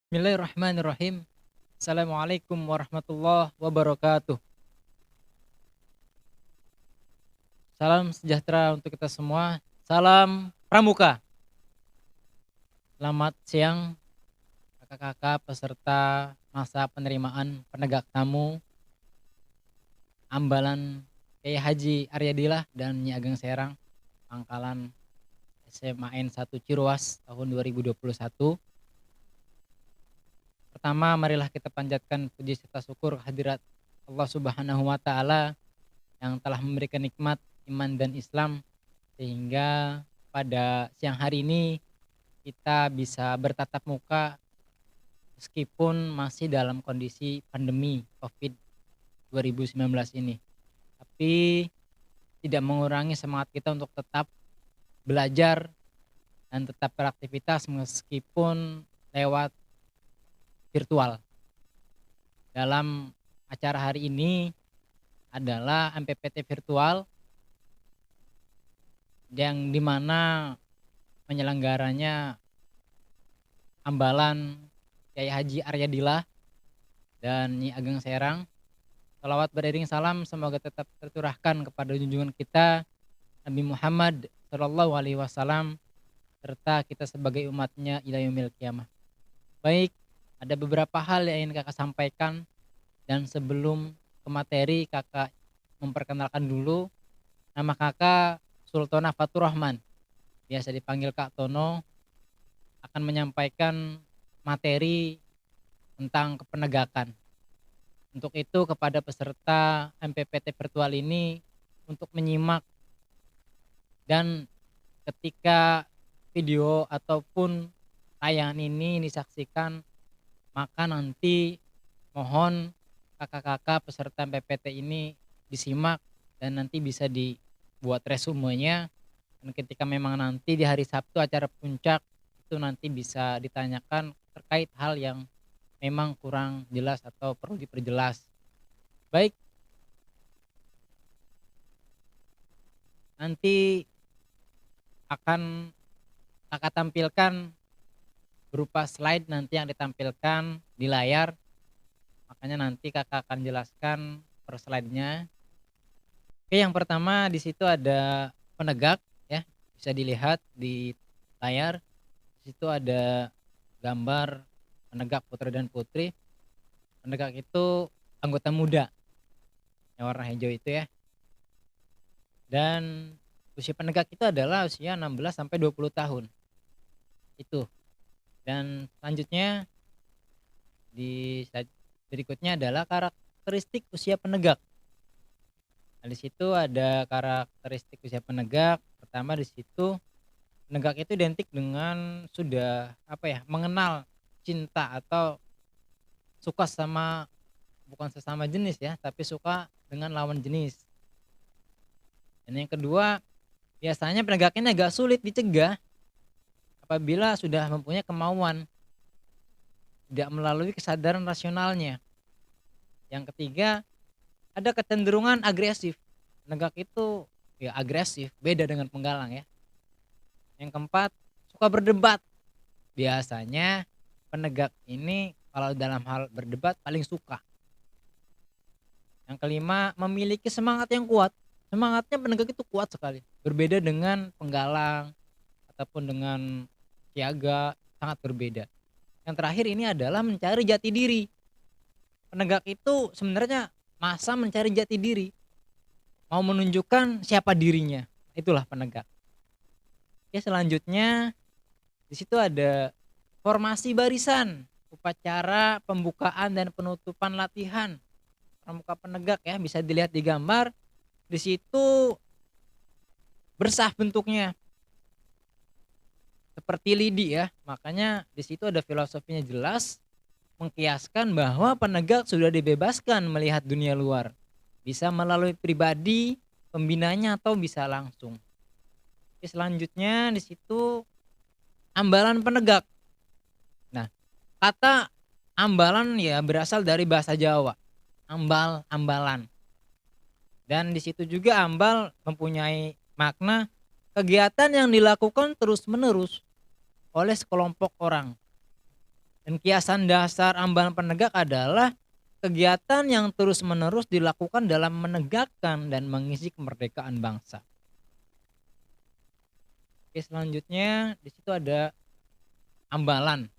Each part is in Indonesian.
Bismillahirrahmanirrahim. Assalamualaikum warahmatullahi wabarakatuh. Salam sejahtera untuk kita semua. Salam pramuka. Selamat siang kakak-kakak peserta masa penerimaan penegak tamu Ambalan Kiai Haji Aryadillah dan Nyi Ageng Serang Pangkalan SMA N1 Ciruas tahun 2021. Pertama, marilah kita panjatkan puji serta syukur kehadirat Allah Subhanahu wa taala yang telah memberikan nikmat iman dan Islam sehingga pada siang hari ini kita bisa bertatap muka meskipun masih dalam kondisi pandemi Covid 2019 ini. Tapi tidak mengurangi semangat kita untuk tetap belajar dan tetap beraktivitas meskipun lewat virtual. Dalam acara hari ini adalah MPPT virtual yang dimana penyelenggaranya Ambalan Kiai Haji Aryadillah dan Nyi Ageng Serang. Salawat beriring salam semoga tetap tercurahkan kepada junjungan kita Nabi Muhammad Shallallahu Alaihi Wasallam serta kita sebagai umatnya ila yaumil qiyamah. Baik, ada beberapa hal yang ingin kakak sampaikan dan sebelum ke materi kakak memperkenalkan dulu nama kakak Sultana Fatur Rahman, biasa dipanggil Kak Tono, akan menyampaikan materi tentang kepenegakan. Untuk itu kepada peserta MPPT virtual ini untuk menyimak dan ketika video ataupun tayangan ini disaksikan maka nanti mohon kakak-kakak peserta MPPT ini disimak dan nanti bisa dibuat resumenya, dan ketika memang nanti di hari Sabtu acara puncak itu nanti bisa ditanyakan terkait hal yang memang kurang jelas atau perlu diperjelas. Baik, nanti akan kakak tampilkan berupa slide nanti yang ditampilkan di layar. Makanya nanti kakak akan jelaskan per slide-nya. Oke, yang pertama di situ ada penegak ya, bisa dilihat di layar. Di situ ada gambar penegak putra dan putri. Penegak itu anggota muda yang warna hijau itu ya. Dan usia penegak itu adalah usia 16 sampai 20 tahun. Itu. Dan selanjutnya di slide berikutnya adalah karakteristik usia penegak. Nah, di situ ada karakteristik usia penegak. Pertama di situ penegak itu identik dengan sudah mengenal cinta atau suka sama bukan sesama jenis ya, tapi suka dengan lawan jenis. Dan yang kedua, biasanya penegak ini agak sulit dicegah apabila sudah mempunyai kemauan, tidak melalui kesadaran rasionalnya. Yang ketiga, ada kecenderungan agresif. Penegak itu ya agresif, beda dengan penggalang ya. Yang keempat, suka berdebat. Biasanya penegak ini kalau dalam hal berdebat paling suka. Yang kelima, memiliki semangat yang kuat. Semangatnya penegak itu kuat sekali. Berbeda dengan penggalang ataupun dengan siaga, sangat berbeda. Yang terakhir ini adalah mencari jati diri. Penegak itu sebenarnya masa mencari jati diri, mau menunjukkan siapa dirinya. Itulah penegak. Oke, selanjutnya di situ ada formasi barisan, upacara pembukaan dan penutupan latihan pramuka penegak ya, bisa dilihat di gambar. Di situ bersah bentuknya seperti lidi ya. Makanya di situ ada filosofinya jelas, mengkiaskan bahwa penegak sudah dibebaskan melihat dunia luar. Bisa melalui pribadi, pembinanya atau bisa langsung. Oke, selanjutnya di situ ambalan penegak. Nah, kata ambalan ya berasal dari bahasa Jawa. Ambal, ambalan. Dan di situ juga ambal mempunyai makna kegiatan yang dilakukan terus-menerus oleh sekelompok orang. Dan kiasan dasar ambalan penegak adalah kegiatan yang terus-menerus dilakukan dalam menegakkan dan mengisi kemerdekaan bangsa. Oke, selanjutnya di situ ada ambalan.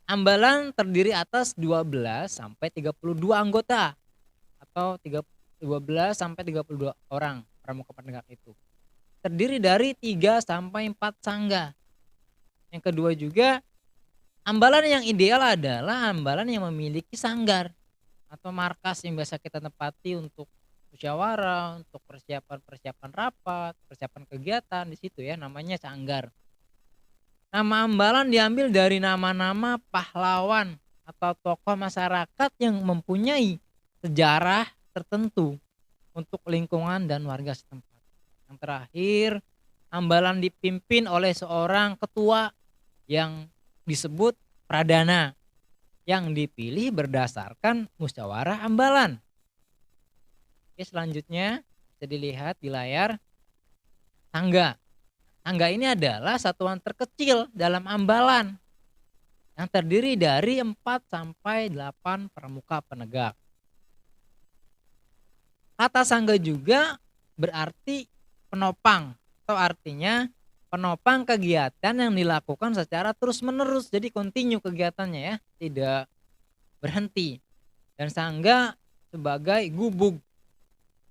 Ambalan terdiri atas 12 sampai 32 anggota atau 12 sampai 32 orang pramuka penegak itu. Terdiri dari 3 sampai 4 sangga. Yang kedua juga, ambalan yang ideal adalah ambalan yang memiliki sanggar atau markas yang biasa kita tempati untuk musyawarah, untuk persiapan-persiapan rapat, persiapan kegiatan di situ ya, namanya sanggar. Nama ambalan diambil dari nama-nama pahlawan atau tokoh masyarakat yang mempunyai sejarah tertentu untuk lingkungan dan warga setempat. Yang terakhir, ambalan dipimpin oleh seorang ketua yang disebut pradana yang dipilih berdasarkan musyawarah ambalan. Oke, selanjutnya bisa dilihat di layar sangga. Sangga ini adalah satuan terkecil dalam ambalan yang terdiri dari 4 sampai 8 pramuka penegak. Kata sangga juga berarti penopang atau artinya penopang kegiatan yang dilakukan secara terus-menerus. Jadi kontinu kegiatannya ya, tidak berhenti. Dan sangga sebagai gubug,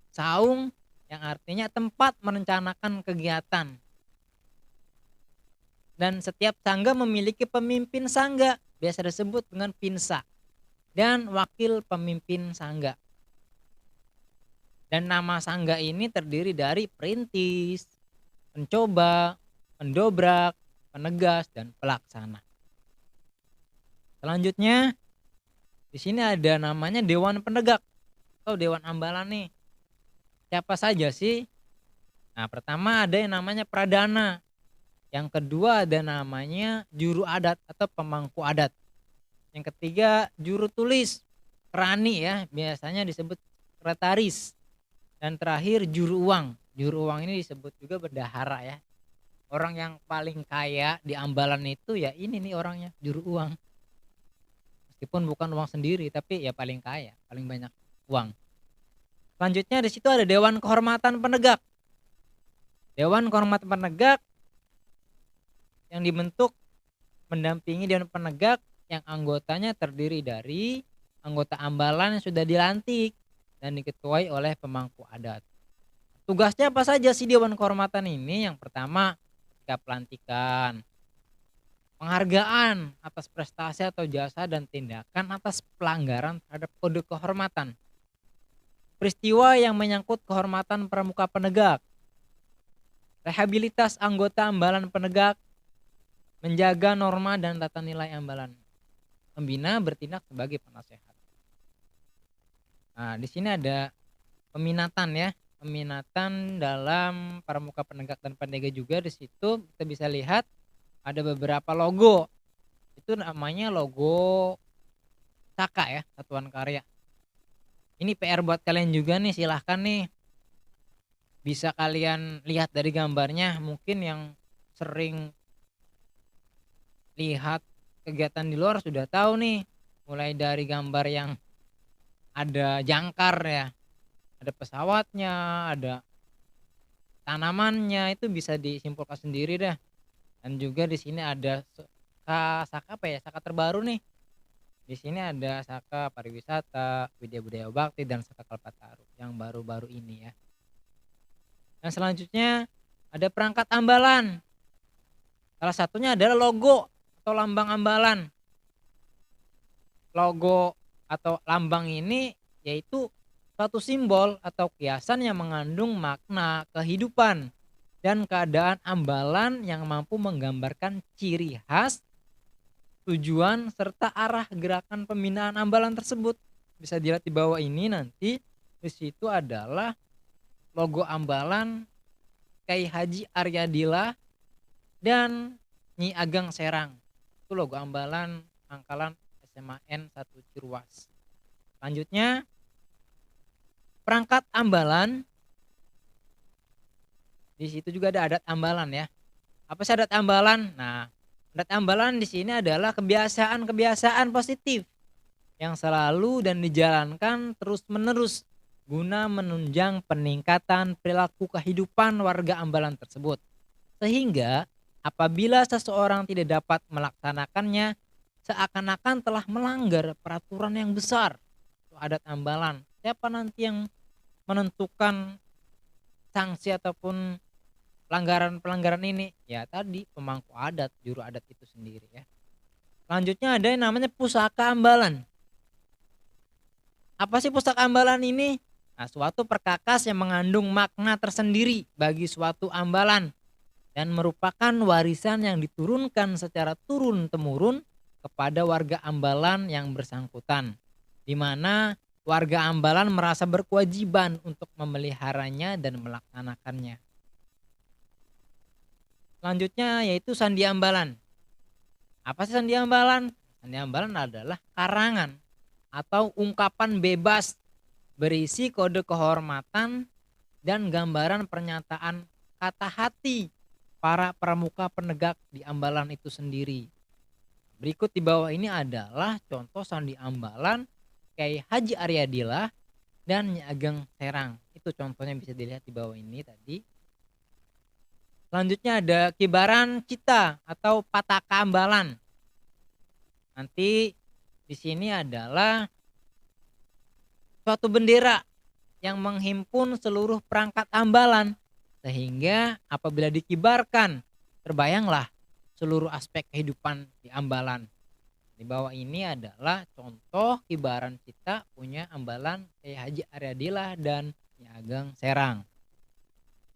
saung yang artinya tempat merencanakan kegiatan. Dan setiap sangga memiliki pemimpin sangga, biasa disebut dengan pinsa, dan wakil pemimpin sangga. Dan nama sangga ini terdiri dari perintis, pencoba, pendobrak, penegas, dan pelaksana. Selanjutnya di sini ada namanya dewan penegak atau dewan ambalan nih. Siapa saja sih? Nah, pertama ada yang namanya pradana. Yang kedua ada namanya juru adat atau pemangku adat. Yang ketiga juru tulis, kerani ya, biasanya disebut sekretaris. Dan terakhir juru uang. Juru uang ini disebut juga bendahara ya. Orang yang paling kaya di ambalan itu ya ini nih orangnya, juru uang. Meskipun bukan uang sendiri tapi ya paling kaya, paling banyak uang. Selanjutnya di situ ada dewan kehormatan penegak. Dewan kehormatan penegak yang dibentuk mendampingi dewan penegak yang anggotanya terdiri dari anggota ambalan yang sudah dilantik dan diketuai oleh pemangku adat. Tugasnya apa saja sih dewan kehormatan ini? Yang pertama, ketika pelantikan, penghargaan atas prestasi atau jasa dan tindakan atas pelanggaran terhadap kode kehormatan. Peristiwa yang menyangkut kehormatan pramuka penegak. Rehabilitas anggota ambalan penegak, menjaga norma dan tata nilai ambalan. Pembina bertindak sebagai penasehat. Nah, di sini ada peminatan ya, peminatan dalam pramuka penegak dan pendega juga. Di situ kita bisa lihat ada beberapa logo. Itu namanya logo Saka ya, Satuan Karya. Ini PR buat kalian juga nih, silahkan nih. Bisa kalian lihat dari gambarnya, mungkin yang sering lihat kegiatan di luar sudah tahu nih, mulai dari gambar yang ada jangkar ya, ada pesawatnya, ada tanamannya, itu bisa disimpulkan sendiri dah. Dan juga di sini ada saka apa ya, saka terbaru nih. Di sini ada saka pariwisata, Widya Budaya Bakti, dan saka Kalpataru yang baru-baru ini ya. Dan selanjutnya ada perangkat ambalan. Salah satunya adalah logo atau lambang ambalan. Logo atau lambang ini yaitu suatu simbol atau kiasan yang mengandung makna kehidupan dan keadaan ambalan yang mampu menggambarkan ciri khas, tujuan, serta arah gerakan pembinaan ambalan tersebut. Bisa dilihat di bawah ini nanti, di situ adalah logo ambalan Kyai Haji Aryadila dan Nyi Ageng Serang. Itu logo ambalan Pangkalan SMA N 1 Ciruas. Selanjutnya perangkat ambalan. Di situ juga ada adat ambalan ya. Apa sih adat ambalan? Nah, Adat ambalan di sini adalah kebiasaan-kebiasaan positif yang selalu dan dijalankan terus-menerus guna menunjang peningkatan perilaku kehidupan warga ambalan tersebut. Sehingga apabila seseorang tidak dapat melaksanakannya, seakan-akan telah melanggar peraturan yang besar. Itu adat ambalan. Siapa nanti yang menentukan sanksi ataupun pelanggaran-pelanggaran ini? Ya tadi pemangku adat, juru adat itu sendiri ya. Selanjutnya ada yang namanya pusaka ambalan. Apa sih pusaka ambalan ini? Nah, suatu perkakas yang mengandung makna tersendiri bagi suatu ambalan dan merupakan warisan yang diturunkan secara turun-temurun kepada warga ambalan yang bersangkutan, di mana warga ambalan merasa berkewajiban untuk memeliharanya dan melaksanakannya. Selanjutnya yaitu sandi ambalan. Apa sih sandi ambalan? Sandi ambalan adalah karangan atau ungkapan bebas berisi kode kehormatan dan gambaran pernyataan kata hati para pramuka penegak di ambalan itu sendiri. Berikut di bawah ini adalah contoh sandi ambalan Kyai Haji Aryadillah dan Nyi Ageng Serang. Itu contohnya bisa dilihat di bawah ini tadi. Selanjutnya ada kibaran cita atau pataka ambalan. Nanti di sini adalah suatu bendera yang menghimpun seluruh perangkat ambalan, sehingga apabila dikibarkan terbayanglah seluruh aspek kehidupan di ambalan. Di bawah ini adalah contoh kibaran kita punya ambalan Kyai Haji Aryadillah dan Nyi Ageng Serang.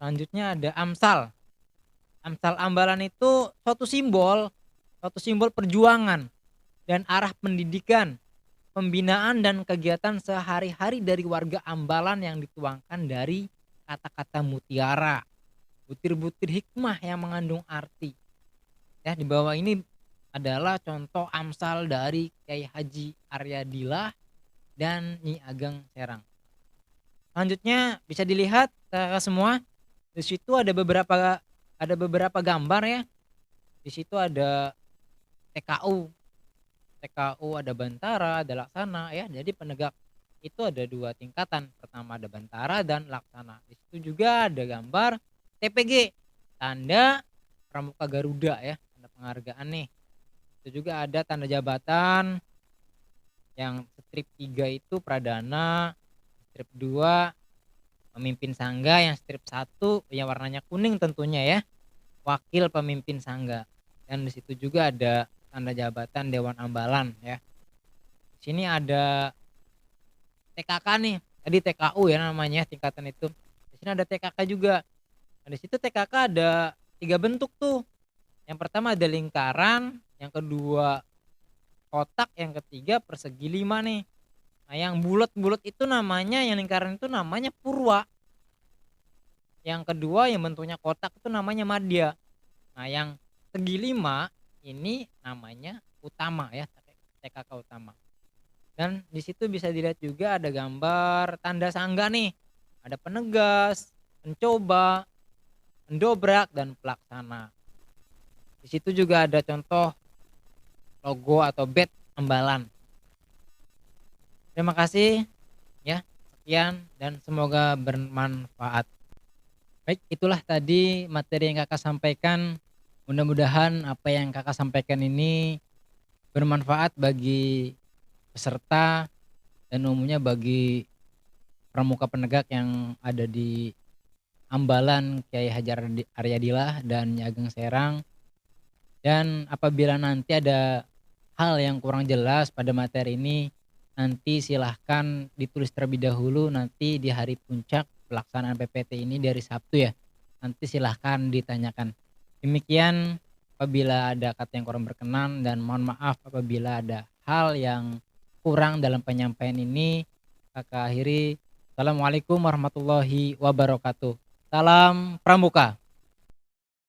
Selanjutnya ada amsal. Amsal ambalan itu suatu simbol perjuangan dan arah pendidikan, pembinaan dan kegiatan sehari-hari dari warga ambalan yang dituangkan dari kata-kata mutiara, butir-butir hikmah yang mengandung arti. Ya, di bawah ini adalah contoh amsal dari Kyai Haji Aryadillah dan Nyi Ageng Serang. Selanjutnya bisa dilihat semua di situ ada beberapa gambar ya. Di situ ada TKU, ada Bantara, ada Laksana ya. Jadi penegak itu ada dua tingkatan. Pertama ada Bantara dan Laksana. Di situ juga ada gambar TPG, tanda Pramuka Garuda ya, tanda penghargaan nih. Itu juga ada tanda jabatan yang strip 3 itu Pradana, strip 2 pemimpin sangga, yang strip 1 yang warnanya kuning tentunya ya, wakil pemimpin sangga. Dan di situ juga ada tanda jabatan Dewan Ambalan ya. Di sini ada TKK nih. Tadi TKU ya namanya tingkatan itu. Di sini ada TKK juga. Nah, di situ TKK ada 3 bentuk tuh. Yang pertama ada lingkaran, yang kedua kotak, yang ketiga persegi 5 nih. Nah, yang bulat-bulat itu namanya, yang lingkaran itu namanya purwa. Yang kedua yang bentuknya kotak itu namanya madya. Nah, yang segi 5 ini namanya utama ya, TKK utama. Dan di situ bisa dilihat juga ada gambar tanda sangga nih. Ada penegas, pencoba, pendobrak dan pelaksana. Di situ juga ada contoh logo atau badge ambalan. Terima kasih ya. Sekian dan semoga bermanfaat. Baik, itulah tadi materi yang Kakak sampaikan. Mudah-mudahan apa yang Kakak sampaikan ini bermanfaat bagi peserta dan umumnya bagi pramuka penegak yang ada di ambalan Kyai Haji Aryadillah dan Nyi Ageng Serang. Dan apabila nanti ada hal yang kurang jelas pada materi ini, nanti silahkan ditulis terlebih dahulu nanti di hari puncak pelaksanaan PPT ini dari Sabtu ya. Nanti silahkan ditanyakan. Demikian apabila ada kata yang kurang berkenan, dan mohon maaf apabila ada hal yang kurang dalam penyampaian ini. Kakak akhiri. Assalamualaikum warahmatullahi wabarakatuh. Salam Pramuka.